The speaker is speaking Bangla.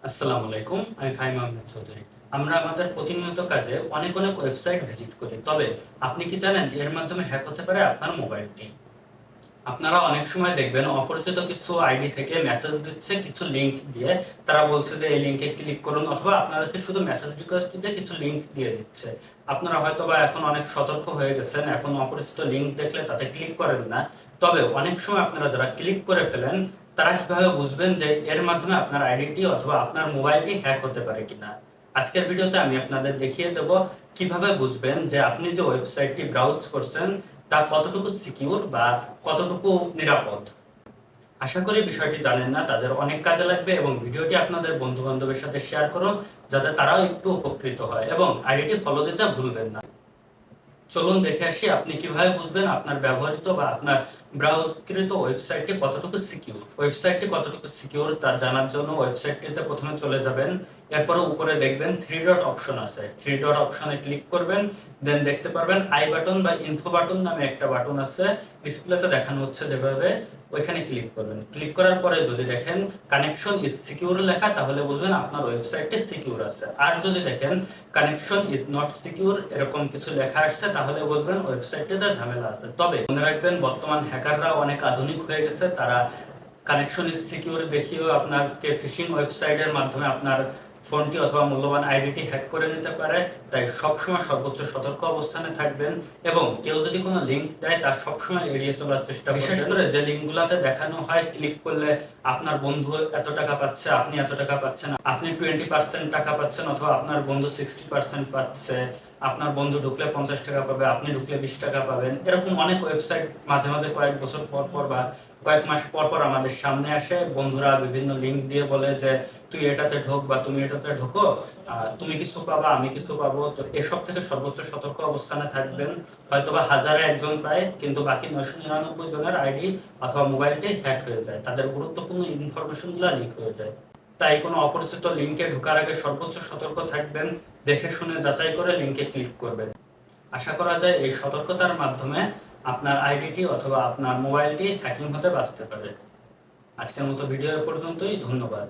আসসালামু আলাইকুম, আমি ফাহিম আহমেদ চৌধুরী। আমরা আমাদের প্রতিনিয়ত কাজে অনেক ওয়েবসাইট ভিজিট করি। তবে আপনি কি জানেন এর মাধ্যমে হ্যাক হতে পারে আপনার মোবাইলটি? আপনারা অনেক সময় দেখবেন অপরিচিত কিছু আইডি থেকে মেসেজ দিচ্ছে কিছু লিংক দিয়ে। তারা বলছে যে এই লিংকে ক্লিক করুন, অথবা আপনাদেরকে শুধু মেসেজ রিকোয়েস্ট দিয়ে কিছু লিংক দিয়ে দিচ্ছে। আপনারা হয়তোবা এখন অনেক সতর্ক হয়ে গেছেন, এখন অপরিচিত লিংক দেখলে তাতে ক্লিক করেন না। তবে অনেক সময় আপনারা যারা ক্লিক করে ফেলেন, তারা কিভাবে বুঝবেন যে এর মাধ্যমে আপনার আইডিটি অথবা আপনার মোবাইলটি হ্যাক হতে পারে কিনা? আজকের ভিডিওতে আমি আপনাদের দেখিয়ে দেব কিভাবে বুঝবেন যে আপনি যে ওয়েবসাইটটি ব্রাউজ করছেন তা কতটুকু সিকিউর বা কতটুকু নিরাপদ। আশা করি বিষয়টি জানেন না তাদের অনেক কাজে লাগবে, এবং ভিডিওটি আপনাদের বন্ধু বান্ধবের সাথে শেয়ার করুন যাতে তারাও একটু উপকৃত হয়, এবং আইডিটি ফলো দিতে ভুলবেন না। চলুন দেখে আসি আপনি কিভাবে বুঝবেন আপনার ব্যবহৃত বা আপনার ব্রাউজকৃত ওয়েবসাইটটি কতটুকু সিকিউর। ওয়েবসাইটটি কতটুকু সিকিউর তা জানার জন্য ওয়েবসাইটটিতে প্রথমে চলে যাবেন। এরপরে উপরে দেখবেন 3 ডট অপশন আছে। 3 ডট অপশনে ক্লিক করবেন, দেন দেখতে পারবেন আই বাটন বা ইনফো বাটন নামে একটা বাটন আছে। ডিসপ্লেতে দেখানো হচ্ছে যেভাবে, ওইখানে ক্লিক করবেন। ক্লিক করার পরে যদি দেখেন কানেকশন ইজ সিকিউর লেখা, তাহলে বুঝবেন আপনার ওয়েবসাইটটি সিকিউর আছে। আর যদি দেখেন কানেকশন ইজ নট সিকিউর এরকম কিছু লেখা আসছে, তাহলে বুঝবেন ওয়েবসাইটটিতে ঝামেলা আছে। তবে মনে রাখবেন বর্তমান হ্যাকাররা অনেক আধুনিক হয়ে গেছে। তারা কানেকশন ইজ সিকিউর দেখিয়েও আপনাকে ফিশিং ওয়েবসাইটের মাধ্যমে আপনার ফোনটি অথবা মূল্যবান আইডিটি হ্যাক করে নিতে পারে। তাই সবসময় সর্বোচ্চ সতর্ক অবস্থানে থাকবেন, এবং কেউ যদি কোনো লিংক দেয় তার সবসময় এড়িয়ে চলার চেষ্টা করবেন। বিশেষ করে যে লিংকগুলোতে দেখানো হয় ক্লিক করলে আপনার বন্ধু এত টাকা পাচ্ছে, আপনি এত টাকা পাচ্ছেন, আপনি 20% টাকা পাচ্ছেন, অথবা আপনার বন্ধু 60% পাচ্ছে, আপনার বন্ধু ঢুকলে 50 টাকা পাবে, আপনি ঢুকলে 20 টাকা পাবেন। এরকম অনেক ওয়েবসাইট মাঝে মাঝে কয়েক বছর পর পর বা কয়েক মাস পর পর আমাদের সামনে আসে। বন্ধুরা বিভিন্ন লিংক দিয়ে বলে যে তুই এটাতে ঢোক বা তুমি এটাতে ঢোকো, তুমি কিছু পাবা, আমি কিছু পাবো। তো এসব থেকে সর্বোচ্চ সতর্ক অবস্থানে থাকবেন। হয়তোবা হাজারে একজন পায়, কিন্তু বাকি 999 জনের আইডি অথবা মোবাইলটি হ্যাক হয়ে যায়, তাদের গুরুত্বপূর্ণ ইনফরমেশনগুলো লিক হয়ে যায়। তাই কোনো অপরিচিত লিংকে ঢোকার আগে সর্বোচ্চ সতর্ক থাকবেন, দেখে শুনে যাচাই করে লিংকে ক্লিক করবেন। আশা করা যায় এই সতর্কতার মাধ্যমে আপনার আইডিটি অথবা আপনার মোবাইলটি হ্যাকিং হতে বাঁচতে পারে। আজকের মতো ভিডিও এ পর্যন্তই। ধন্যবাদ।